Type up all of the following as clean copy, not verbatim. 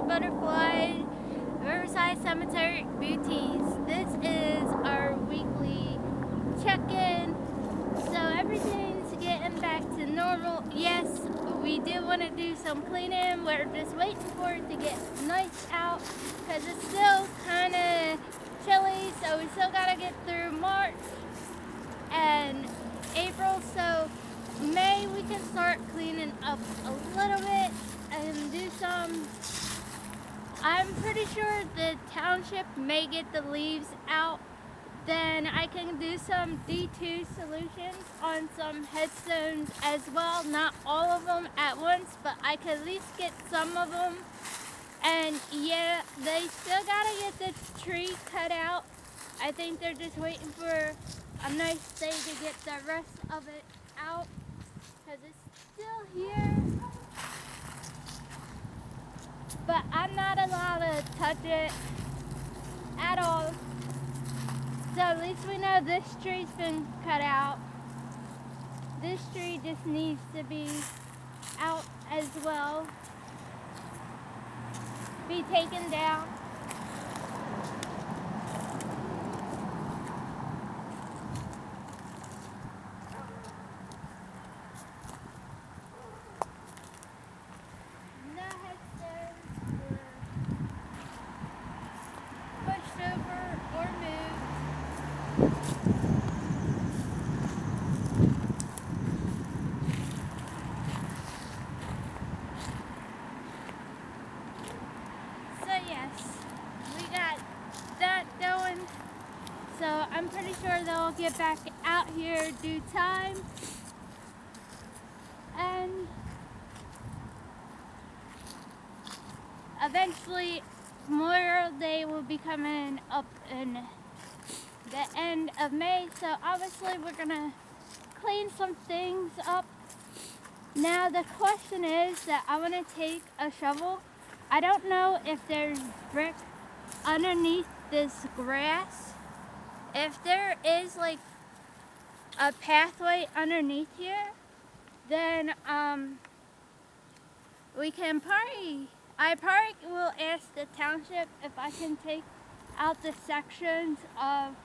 Butterfly, Riverside Cemetery Beauties. This is our weekly check-in. So everything's getting back to normal. Yes, we do want to do some cleaning. We're just waiting for it to get nice out because it's still kind of chilly. So we still got to get through March and April. So May we can start cleaning up a little bit and do some. I'm pretty sure the township may get the leaves out. Then I can do some D2 solutions on some headstones as well. Not all of them at once, but I can at least get some of them. And yeah, they still gotta get the tree cut out. I think they're just waiting for a nice day to get the rest of it out because it's still here. But I'm not allowed to touch it at all. So at least we know this tree's been cut out. This tree just needs to be out as well. Be taken down. No headstones were pushed over or moved. So yes, we got that going. So I'm pretty sure they'll get back out here due time. And eventually Memorial Day will be coming up in the end of May. So obviously we're gonna clean some things up. Now the question is that I want to take a shovel. I don't know if there's brick underneath this grass. If there is like a pathway underneath here, then we can I probably will ask the township if I can take out the sections of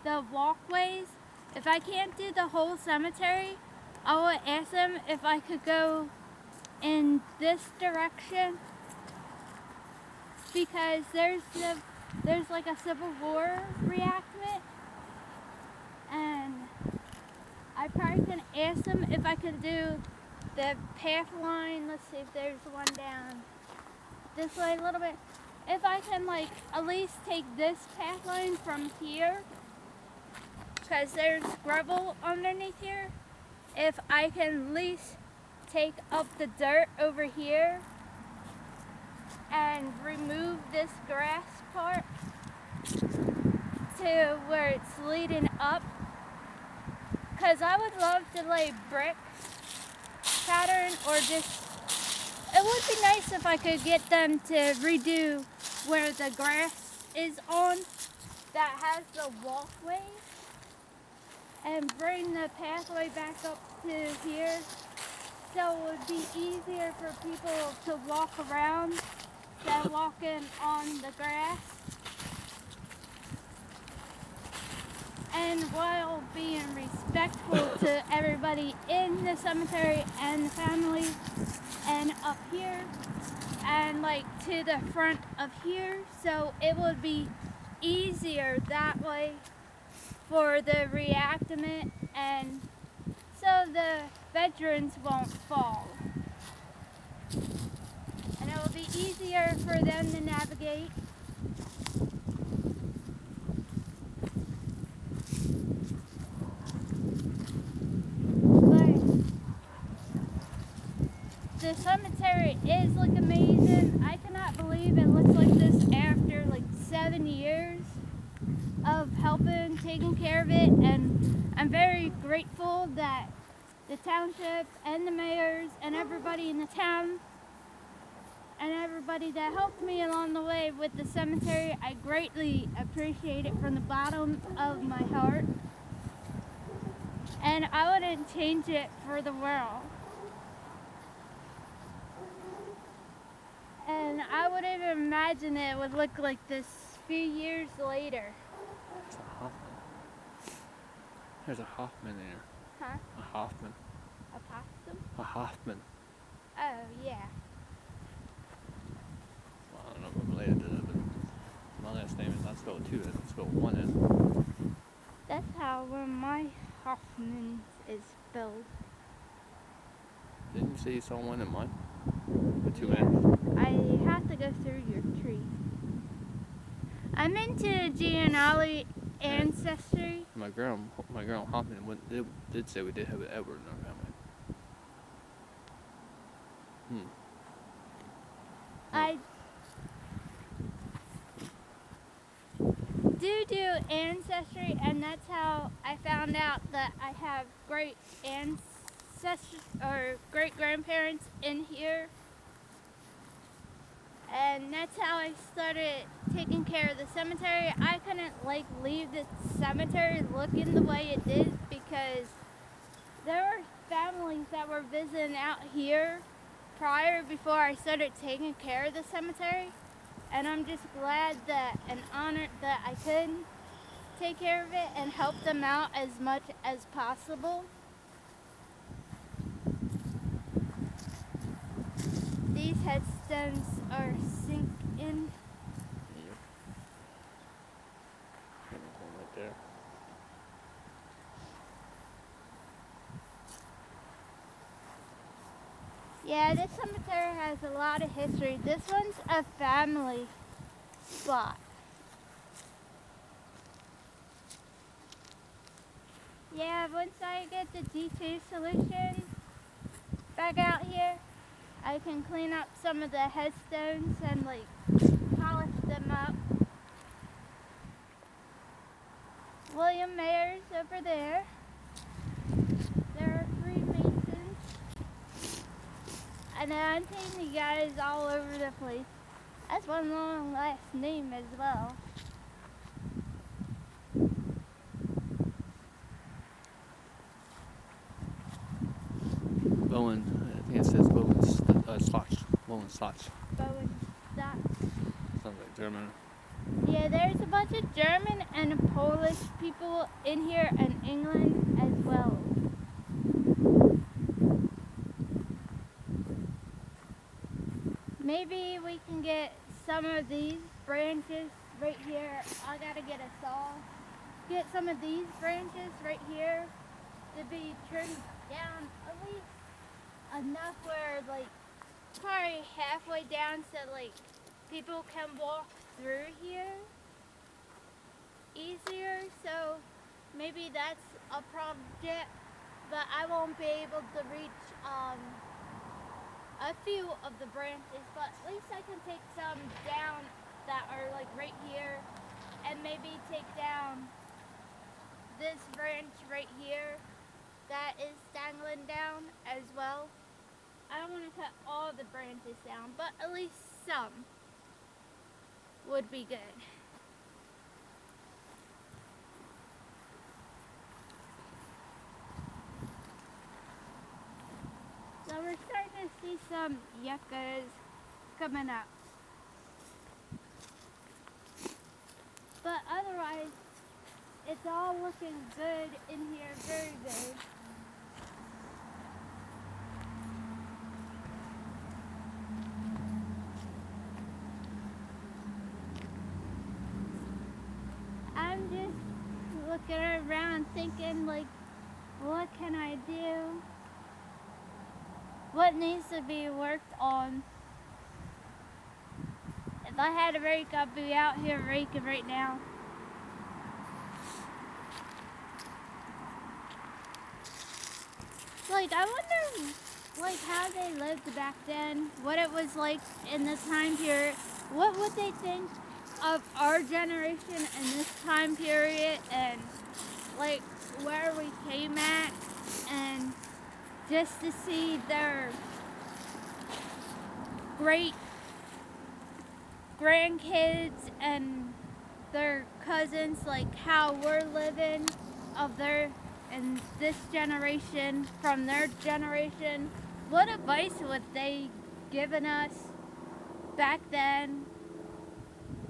the walkways. If I can't do the whole cemetery, I will ask them if I could go in this direction because there's like a Civil War reenactment, and I probably can ask them if I can do the path line. Let's see if there's one down this way a little bit. If I can like at least take this path line from here because there's gravel underneath here. If I can at least take up the dirt over here and remove this grass part to where it's leading up, because I would love to lay brick pattern or just, it would be nice if I could get them to redo where the grass is on that has the walkway and bring the pathway back up to here so it would be easier for people to walk around than walking on the grass. And while being respectful to everybody in the cemetery and the family and up here and like to the front of here, so it would be easier that way for the reenactment and so the veterans won't fall. And it will be easier for them to navigate. The cemetery is like amazing. I cannot believe it looks like this after like 7 years of helping, taking care of it, and I'm very grateful that the township and the mayors and everybody in the town and everybody that helped me along the way with the cemetery, I greatly appreciate it from the bottom of my heart. And I wouldn't change it for the world. And I would have imagined it would look like this few years later. It's a Hoffman. There's a Hoffman there. Huh? A Hoffman. A possum? A Hoffman. Oh, yeah. Well, I don't know if I'm related to that, but my last name is not spelled two, it's spelled one N. That's how one of my Hoffmans is spelled. Didn't you say you saw one in mine? With two Yeah. N's? I have to go through your tree. I'm into genealogy ancestry. My girl Hoffman did say we did have an Edward in our family. I do ancestry, and that's how I found out that I have great ancestors or great grandparents in here. And that's how I started taking care of the cemetery. I couldn't leave the cemetery looking the way it did because there were families that were visiting out here before I started taking care of the cemetery. And I'm just glad that and honored that I could take care of it and help them out as much as possible. These headstones are sinking. Yep. One right there. Yeah, this cemetery has a lot of history. This one's a family spot. Yeah, once I get the D2 solution back out here, I can clean up some of the headstones and polish them up. William Mayer's over there. There are Freemasons. And I'm taking you guys all over the place. That's one long last name as well. Bowen, I think it says Bowen Slotch. Bowen Slotch. Bowen Stock. Sounds like German. Yeah, there's a bunch of German and Polish people in here and England as well. Maybe we can get some of these branches right here. I gotta get a saw. Get some of these branches right here to be trimmed down at least enough where probably halfway down so people can walk through here easier. So maybe that's a project, but I won't be able to reach a few of the branches, but at least I can take some down that are right here, and maybe take down this branch right here that is dangling down as well. I don't want to cut all the branches down, but at least some would be good. So we're starting to see some yuccas coming up. But otherwise, it's all looking good in here, very good. I'm just looking around thinking what can I do? What needs to be worked on? If I had a rake, I'd be out here raking right now. I wonder, how they lived back then, what it was like in this time period. What would they think of our generation in this time period, and where we came at, and just to see their great grandkids and their cousins, how we're living and this generation from their generation. What advice would they given us? back then,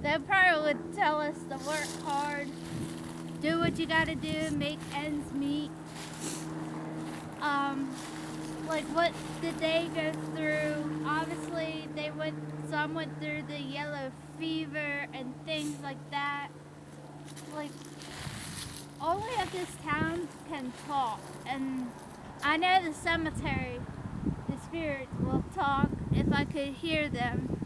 they probably would tell us to work hard, do what you gotta do, make ends meet. Like what did they go through? Obviously, some went through the yellow fever and things like that. Like, only if this town can talk, and I know the cemetery, the spirits will talk if I could hear them.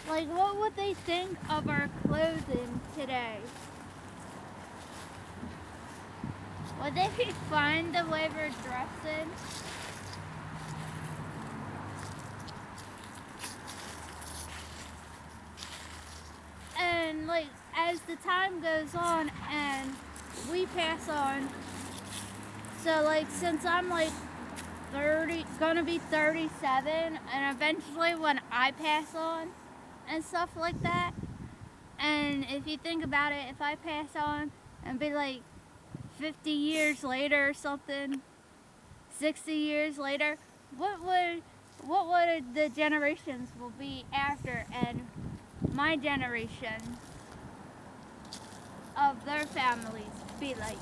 Like, what would they think of our clothing today? Would they be fine the way we're dressing? And like, as the time goes on and we pass on, so like, since I'm like 30, gonna be 37, and eventually when I pass on and stuff like that, and if you think about it, if I pass on and be like 50 years later or something, 60 years later, what would the generations will be after, and my generation of their families be like?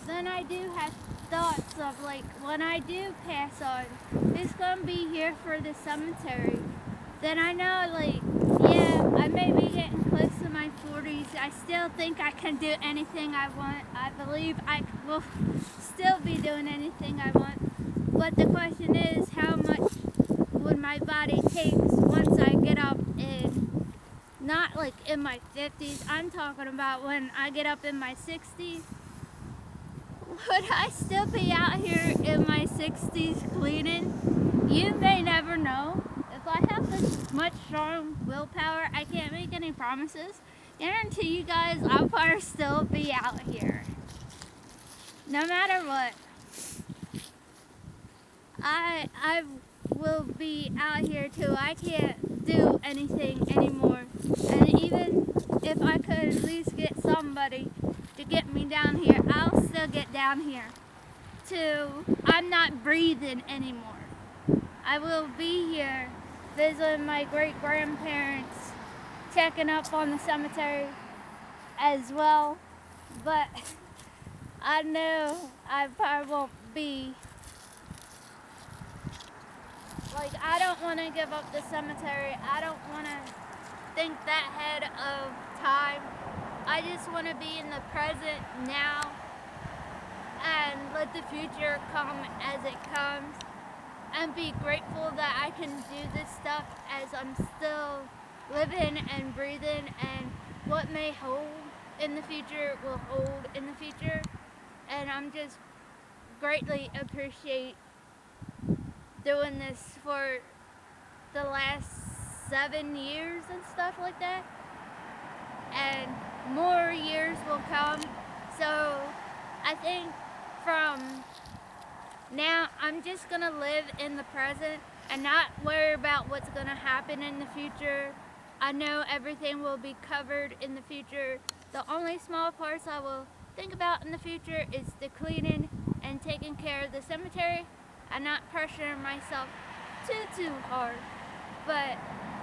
Then I do have thoughts of like, when I do pass on, who's gonna be here for the cemetery? Then I know, like, yeah, I may be getting close to my 40s. I still think I can do anything I want. I believe I will still be doing anything I want. But the question is, how much would my body take once I get up in, not like in my 50s, I'm talking about when I get up in my 60s. Would I still be out here in my 60s cleaning? You may never know. If I have this much strong willpower, I can't make any promises. Guarantee you guys, I'll probably still be out here. No matter what. I will be out here till I can't do anything anymore. And even if I could at least get somebody to get me down here, I'll still get down here till I'm not breathing anymore. I will be here visiting my great-grandparents, checking up on the cemetery as well, but I know I probably won't be, like, I don't want to give up the cemetery. I don't want to think that ahead of time. I just want to be in the present now and let the future come as it comes, and be grateful that I can do this stuff as I'm still living and breathing, and what may hold in the future will hold in the future. And I'm just greatly appreciate doing this for the last 7 years and stuff like that, and more years will come. So I think from now, I'm just gonna live in the present and not worry about what's gonna happen in the future. I know everything will be covered in the future. The only small parts I will think about in the future is the cleaning and taking care of the cemetery, and not pressuring myself too hard, but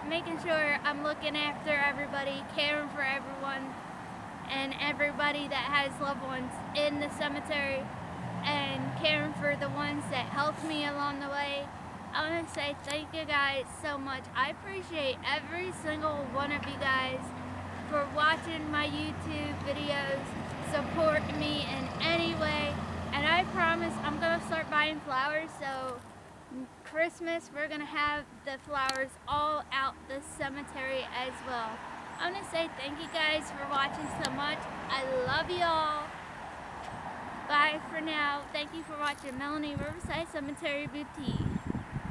making sure I'm looking after everybody, caring for everyone, and everybody that has loved ones in the cemetery, and caring for the ones that helped me along the way. I want to say thank you guys so much. I appreciate every single one of you guys for watching my YouTube videos, supporting me in any way, and I promise I'm going to start buying flowers, so Christmas we're going to have the flowers all out the cemetery as well. I want to say thank you guys for watching so much. I love you all. Bye for now. Thank you for watching Melanie Riverside Cemetery Boutique.